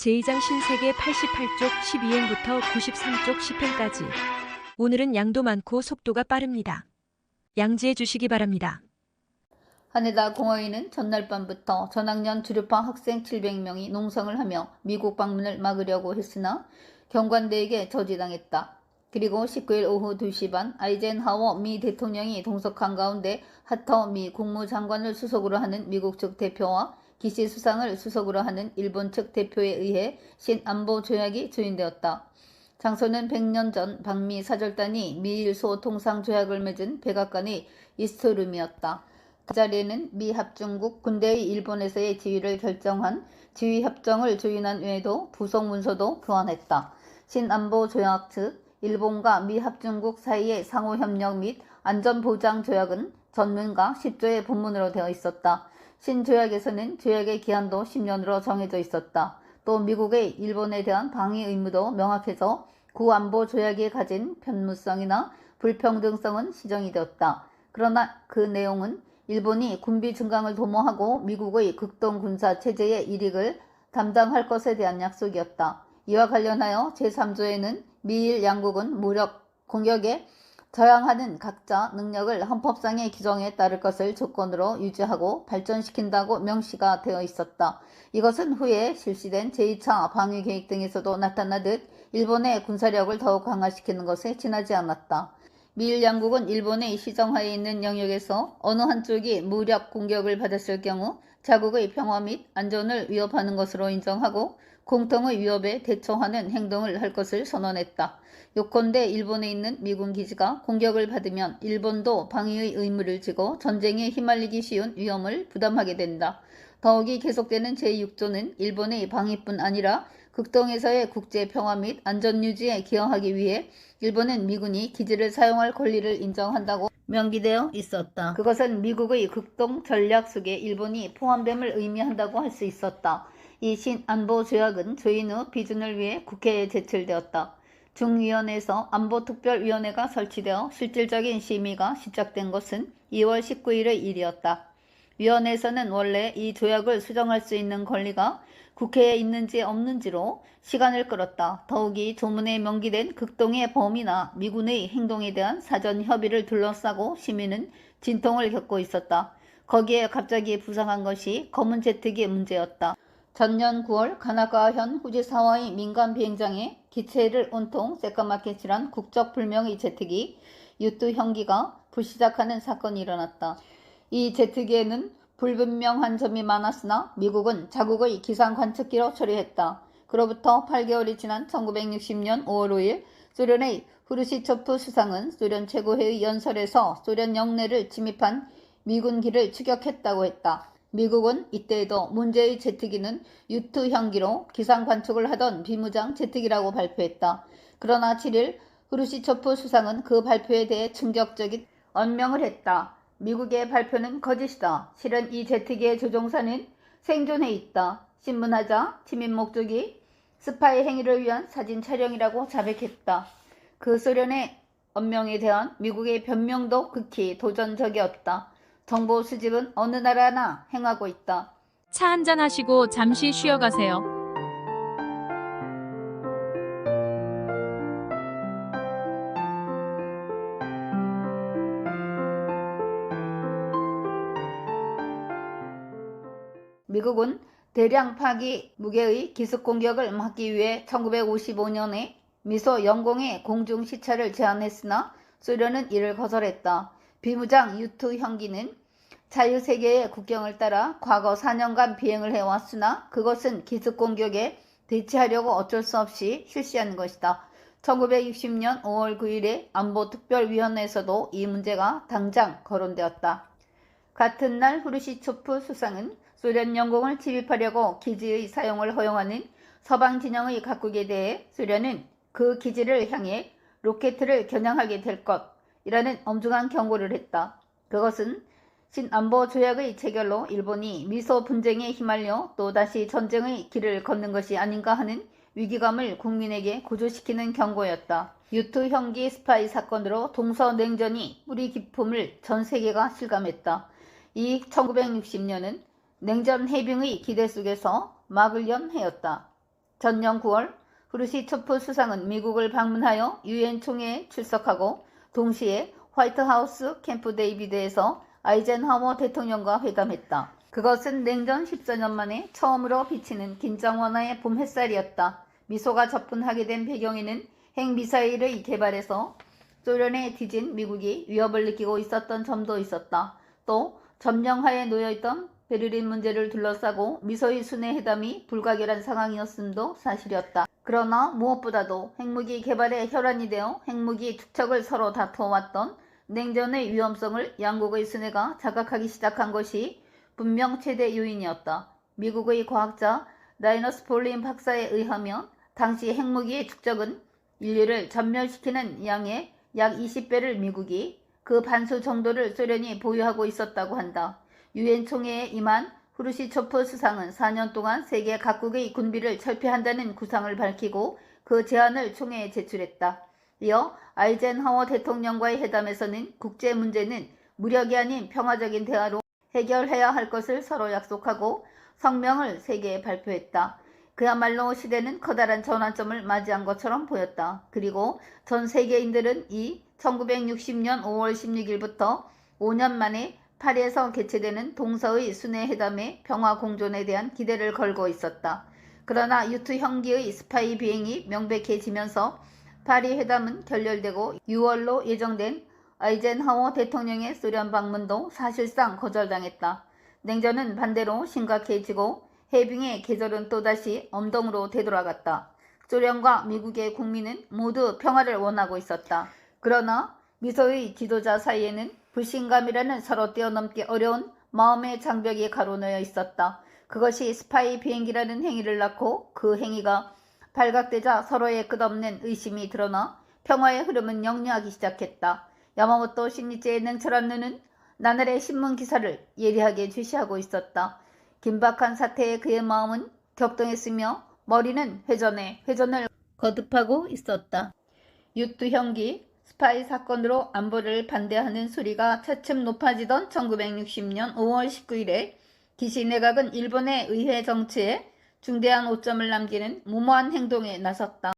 제2장 신세계 88쪽 12행부터 93쪽 10행까지. 오늘은 양도 많고 속도가 빠릅니다. 양지해 주시기 바랍니다. 하네다 공허인은 전날 밤부터 전학년 주류파 학생 700명이 농성을 하며 미국 방문을 막으려고 했으나 경관대에게 저지당했다. 그리고 19일 오후 2시 반 아이젠하워 미 대통령이 동석한 가운데 하터 미 국무장관을 수석으로 하는 미국 측 대표와 기시 수상을 수석으로 하는 일본 측 대표에 의해 신안보 조약이 조인되었다. 장소는 100년 전 방미 사절단이 미일 소통상 조약을 맺은 백악관의 이스트룸이었다. 그 자리에는 미 합중국 군대의 일본에서의 지위를 결정한 지위협정을 조인한 외에도 부속 문서도 교환했다. 신안보 조약 즉 일본과 미 합중국 사이의 상호협력 및 안전보장 조약은 전문과 10조의 본문으로 되어 있었다. 신조약에서는 조약의 기한도 10년으로 정해져 있었다. 또 미국의 일본에 대한 방위 의무도 명확해서 구안보 조약이 가진 편무성이나 불평등성은 시정이 되었다. 그러나 그 내용은 일본이 군비 증강을 도모하고 미국의 극동 군사 체제의 이익을 담당할 것에 대한 약속이었다. 이와 관련하여 제3조에는 미일 양국은 무력 공격에 저항하는 각자 능력을 헌법상의 규정에 따를 것을 조건으로 유지하고 발전시킨다고 명시가 되어 있었다. 이것은 후에 실시된 제2차 방위계획 등에서도 나타나듯 일본의 군사력을 더욱 강화시키는 것에 지나지 않았다. 미일 양국은 일본의 시정하에 있는 영역에서 어느 한쪽이 무력 공격을 받았을 경우 자국의 평화 및 안전을 위협하는 것으로 인정하고 공통의 위협에 대처하는 행동을 할 것을 선언했다. 요컨대 일본에 있는 미군 기지가 공격을 받으면 일본도 방위의 의무를 지고 전쟁에 휘말리기 쉬운 위험을 부담하게 된다. 더욱이 계속되는 제6조는 일본의 방위뿐 아니라 극동에서의 국제 평화 및 안전 유지에 기여하기 위해 일본은 미군이 기지를 사용할 권리를 인정한다고 명기되어 있었다. 그것은 미국의 극동 전략 속에 일본이 포함됨을 의미한다고 할 수 있었다. 이 신안보 조약은 조인 후 비준을 위해 국회에 제출되었다. 중위원회에서 안보특별위원회가 설치되어 실질적인 심의가 시작된 것은 2월 19일의 일이었다. 위원회에서는 원래 이 조약을 수정할 수 있는 권리가 국회에 있는지 없는지로 시간을 끌었다. 더욱이 조문에 명기된 극동의 범위나 미군의 행동에 대한 사전 협의를 둘러싸고 시민은 진통을 겪고 있었다. 거기에 갑자기 부상한 것이 검은 제트기의 문제였다. 전년 9월 가나가현 후지사와의 민간 비행장에 기체를 온통 새까맣게 칠한 국적불명의 제트기 U2 형기가 불시착하는 사건이 일어났다. 이 제트기에는 불분명한 점이 많았으나 미국은 자국의 기상 관측기로 처리했다. 그로부터 8개월이 지난 1960년 5월 5일 소련의 후르시초프 수상은 소련 최고회의 연설에서 소련 영내를 침입한 미군기를 추격했다고 했다. 미국은 이때에도 문제의 제트기는 U2 형기로 기상 관측을 하던 비무장 제트기라고 발표했다. 그러나 7일 후르시초프 수상은 그 발표에 대해 충격적인 언명을 했다. 미국의 발표는 거짓이다. 실은 이 제트기의 조종사는 생존해 있다. 신문하자 침입 목적이 스파이 행위를 위한 사진 촬영이라고 자백했다. 그 소련의 언명에 대한 미국의 변명도 극히 도전적이었다. 정보 수집은 어느 나라나 행하고 있다. 차 한잔 하시고 잠시 쉬어가세요. 미국은 대량 파기 무게의 기습 공격을 막기 위해 1955년에 미소 영공의 공중 시찰을 제안했으나 소련은 이를 거절했다. 비무장 U2 형기는 자유세계의 국경을 따라 과거 4년간 비행을 해왔으나 그것은 기습 공격에 대치하려고 어쩔 수 없이 실시한 것이다. 1960년 5월 9일에 안보특별위원회에서도 이 문제가 당장 거론되었다. 같은 날 후르시초프 수상은 소련 영공을 침입하려고 기지의 사용을 허용하는 서방 진영의 각국에 대해 소련은 그 기지를 향해 로켓을 겨냥하게 될 것이라는 엄중한 경고를 했다. 그것은 신안보 조약의 체결로 일본이 미소 분쟁에 휘말려 또다시 전쟁의 길을 걷는 것이 아닌가 하는 위기감을 국민에게 고조시키는 경고였다. U2 형기 스파이 사건으로 동서냉전이 뿌리 깊음을 전 세계가 실감했다. 이 1960년은 냉전 해빙의 기대 속에서 막을 연 해였다. 전년 9월 후르시초프 수상은 미국을 방문하여 유엔 총회에 출석하고 동시에 화이트하우스 캠프 데이비드에서 아이젠하워 대통령과 회담했다. 그것은 냉전 14년 만에 처음으로 비치는 긴장 완화의 봄 햇살이었다. 미소가 접근하게 된 배경에는 핵미사일의 개발에서 소련에 뒤진 미국이 위협을 느끼고 있었던 점도 있었다. 또 점령하에 놓여있던 베를린 문제를 둘러싸고 미소의 순회 회담이 불가결한 상황이었음도 사실이었다. 그러나 무엇보다도 핵무기 개발에 혈안이 되어 핵무기 축적을 서로 다투어왔던 냉전의 위험성을 양국의 순회가 자각하기 시작한 것이 분명 최대 요인이었다. 미국의 과학자 라이너스 볼린 박사에 의하면 당시 핵무기의 축적은 인류를 전멸시키는 양의 약 20배를 미국이 그 반수 정도를 소련이 보유하고 있었다고 한다. 유엔 총회에 임한 후르시초프 수상은 4년 동안 세계 각국의 군비를 철폐한다는 구상을 밝히고 그 제안을 총회에 제출했다. 이어 아이젠하워 대통령과의 회담에서는 국제 문제는 무력이 아닌 평화적인 대화로 해결해야 할 것을 서로 약속하고 성명을 세계에 발표했다. 그야말로 시대는 커다란 전환점을 맞이한 것처럼 보였다. 그리고 전 세계인들은 이 1960년 5월 16일부터 5년 만에 파리에서 개최되는 동서의 순회 회담의 평화 공존에 대한 기대를 걸고 있었다. 그러나 유투 형기의 스파이 비행이 명백해지면서 파리 회담은 결렬되고 6월로 예정된 아이젠하워 대통령의 소련 방문도 사실상 거절당했다. 냉전은 반대로 심각해지고 해빙의 계절은 또다시 엄동으로 되돌아갔다. 소련과 미국의 국민은 모두 평화를 원하고 있었다. 그러나 미소의 지도자 사이에는 불신감이라는 서로 뛰어넘기 어려운 마음의 장벽이 가로놓여 있었다. 그것이 스파이 비행기라는 행위를 낳고 그 행위가 발각되자 서로의 끝없는 의심이 드러나 평화의 흐름은 역류하기 시작했다. 야마모토 신니치의 냉철한 눈은 나날의 신문 기사를 예리하게 주시하고 있었다. 긴박한 사태에 그의 마음은 격동했으며 머리는 회전을 거듭하고 있었다. 유투 형기 스파이 사건으로 안보를 반대하는 소리가 차츰 높아지던 1960년 5월 19일에 기시 내각은 일본의 의회 정치에 중대한 오점을 남기는 무모한 행동에 나섰다.